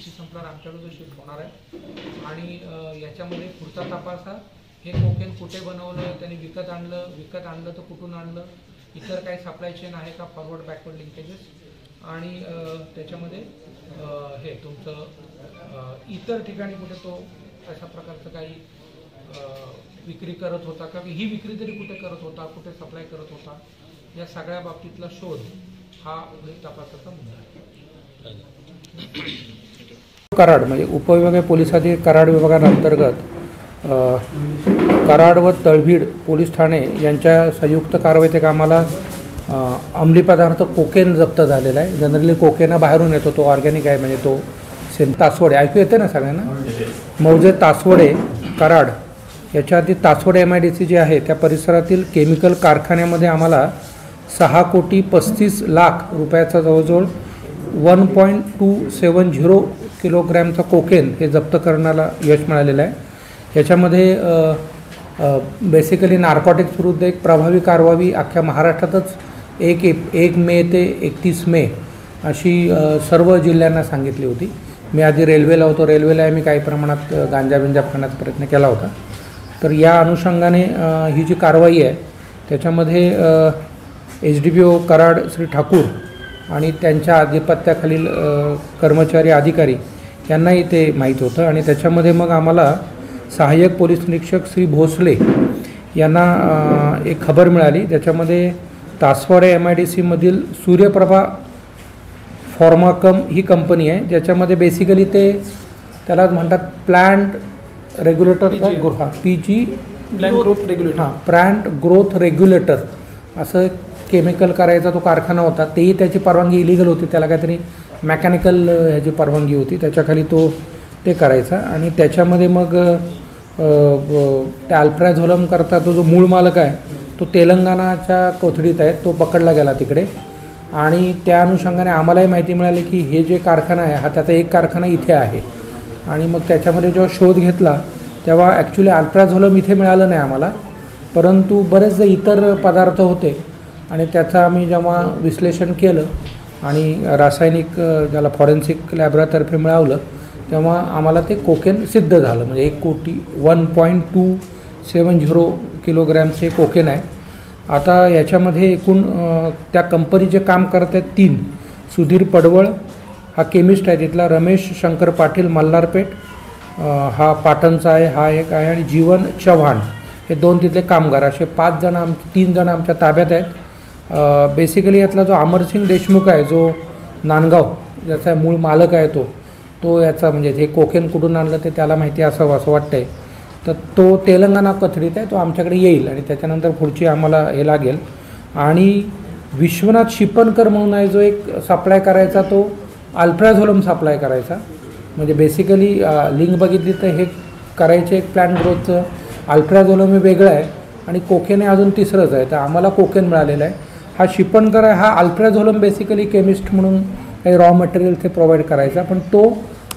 PCC संपल्यावर आमच्याकडे जो शिफ्ट होणार आहे आणि याच्यामध्ये पुढचा तपास हा हे कोकेन कुठे बनवलं, त्यांनी विकत आणलं तर कुठून आणलं, इतर काही सप्लाय चेन आहे का, फॉरवर्ड बॅकवर्ड लिंकेजेस, आणि त्याच्यामध्ये हे तुमचं इतर ठिकाणी कुठे तो अशा प्रकारचं काही विक्री करत होता का, ही विक्री तरी कुठे करत होता, कुठे सप्लाय करत होता, या सगळ्या बाबतीतला शोध हा तपासाचा मुद्दा आहे. कराड म्हणजे उपविभागीय पोलीस अधिकारी कराड विभागांतर्गत कराड व तळभीड पोलीस ठाणे यांच्या संयुक्त कारवाईत आम्हाला अंमली पदार्थ कोकेन जप्त झालेला आहे. जनरली कोकेन बाहेरून येतो, तो ऑर्गॅनिक आहे, म्हणजे तो तासवडे ऐकू येते ना सगळ्यांना. मौजे तासवडे कराड याच्या आधी तासवडे MIDC जे आहे त्या परिसरातील केमिकल कारखान्यामध्ये आम्हाला 6,35,00,000 रुपयाचा जवळजवळ 1.270 किलोग्रॅमचा कोकेन हे जप्त करण्याला यश मिळालेलं आहे. याच्यामध्ये बेसिकली नार्कोटिक्स विरुद्ध एक प्रभावी कारवाई अख्ख्या महाराष्ट्रातच 1 मे ते 31 मे अशी सर्व जिल्ह्यांना सांगितली होती. मी आधी रेल्वेला होतो, रेल्वेला मी काही प्रमाणात गांजा करण्याचा प्रयत्न केला होता. तर या अनुषंगाने ही जी कारवाई आहे त्याच्यामध्ये SDPO कराड श्री ठाकूर आणि त्यांच्या आधिपत्याखालील कर्मचारी अधिकारी यांनाही ते माहीत होतं आणि त्याच्यामध्ये मग आम्हाला सहाय्यक पोलीस निरीक्षक श्री भोसले यांना एक खबर मिळाली. त्याच्यामध्ये तासवाडे MIDC मधील सूर्यप्रभा फॉर्माकम ही कंपनी आहे, ज्याच्यामध्ये बेसिकली ते त्याला म्हणतात plant regulator, PG plant growth regulator असं केमिकल करायचा तो कारखाना होता. तेही त्याची परवानगी इलिगल होती, त्याला काहीतरी मेकॅनिकल ह्याची परवानगी होती, त्याच्याखाली तो ते करायचा. आणि त्याच्यामध्ये मग त्या अल्प्राझोलम करता तो जो मूळ मालक आहे तो तेलंगणाच्या कोथडीत आहे, तो पकडला गेला तिकडे. आणि त्या अनुषंगाने आम्हालाही माहिती मिळाली की हे जे कारखाना आहे हा त्याचा एक कारखाना इथे आहे. आणि मग त्याच्यामध्ये जेव्हा शोध घेतला तेव्हा ॲक्च्युली अल्प्राझोलम इथे मिळालं नाही आम्हाला, परंतु बरेच जे इतर पदार्थ होते आणि त्याचं आम्ही जेव्हा विश्लेषण केलं आणि रासायनिक ज्याला फॉरेन्सिक लॅबरातर्फे मिळवलं तेव्हा आम्हाला ते कोकेन सिद्ध झालं. म्हणजे 1.270 किलोग्रॅमचे कोकेन आहे. आता याच्यामध्ये एकूण त्या कंपनीचे काम करत आहेत 3. सुधीर पडवळ हा केमिस्ट आहे तिथला, रमेश शंकर पाटील मल्हारपेठ हा पाटणचा आहे, हा एक आहे, आणि जीवन चव्हाण हे 2 तिथले कामगार, असे 3 जण आमच्या ताब्यात आहेत. बेसिकली यातला जो अमरसिंग देशमुख आहे जो नांदगाव ज्याचा मूळ मालक आहे तो याचा म्हणजे हे कोकेन कुठून आणलं ते त्याला माहिती असावं असं वाटतंय. तर तो तेलंगणा कथडीत आहे, तो आमच्याकडे येईल आणि त्याच्यानंतर पुढची आम्हाला हे लागेल. आणि विश्वनाथ शिपणकर म्हणून आहे जो एक सप्लाय करायचा, तो अल्प्राझोलम सप्लाय करायचा. म्हणजे बेसिकली लिंक बघितली तर हे करायचे एक प्लांट ग्रोथचं, अल्प्राझोलम हे वेगळं आहे आणि कोकेन हे अजून तिसरंच आहे. तर आम्हाला कोकेन मिळालेलं आहे. हा शिपणकर आहे, हा अल्प्राझोलम बेसिकली केमिस्ट म्हणून काही रॉ मटेरियल ते प्रोव्हाइड करायचा, पण तो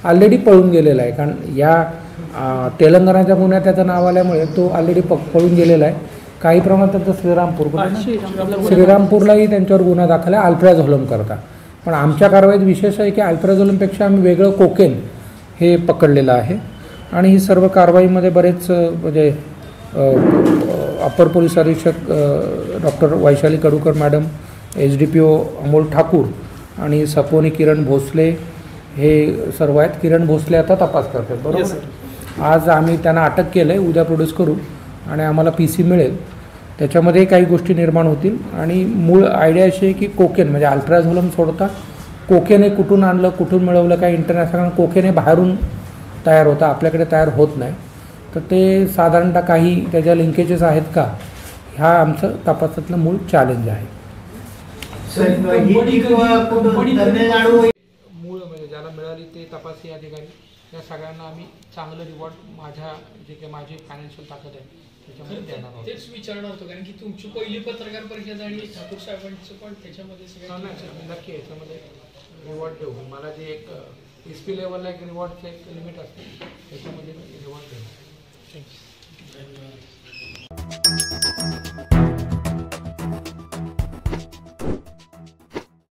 ऑलरेडी पळून गेलेला आहे. कारण या तेलंगणाच्या गुन्ह्यात त्याचं नाव आल्यामुळे तो ऑलरेडी पळून गेलेला आहे. काही प्रमाणात त्यांचं श्रीरामपूरलाही त्यांच्यावर गुन्हा दाखल आहे अल्प्राझोलम करता. पण आमच्या कारवाईत विशेष आहे की अल्प्राझोलमपेक्षा आम्ही वेगळं कोकेन हे पकडलेलं आहे. आणि ही सर्व कारवाईमध्ये बरेच म्हणजे अपर पोलीस अधीक्षक doctor Vaishali Kadukar madam, SDPO Amol Thakur आणि सपोनी किरण भोसले हे सर्व आहेत. किरण भोसले आता तपास करतात, बरोबर. आज आम्ही त्यांना अटक केलं आहे, उद्या प्रोड्यूस करू आणि आम्हाला PC मिळेल. त्याच्यामध्ये काही गोष्टी निर्माण होतील. आणि मूळ आयडिया अशी आहे की कोकेन म्हणजे अल्प्राझोलम सोडता कोकेन हे कुठून आणलं, कुठून मिळवलं, काय इंटरनॅशनल कोकेन हे बाहेरून तयार होतं, आपल्याकडे तयार होत नाही. तर ते साधारणतः काही त्याच्या लिंकेजेस आहेत का, ह्या आमचं तपासातलं मूळ चॅलेंज आहे. मूळ म्हणजे ज्याला मिळाली ते तपासी अधिकारी या सगळ्यांना आम्ही चांगलं रिवॉर्ड माझ्या जे काही माझी फायनान्शियल ताकद आहे त्याच्यामध्ये देणार आहोत. तेच विचारणार होतो कारण की तुमची पहिली पत्रकार परिषद आणि ठाकूर साहेबांचं पण त्याच्यामध्ये नक्की याच्यामध्ये रिवॉर्ड देऊ. मला जे एक SP लेवलला एक रिवॉर्डचं एक लिमिट असते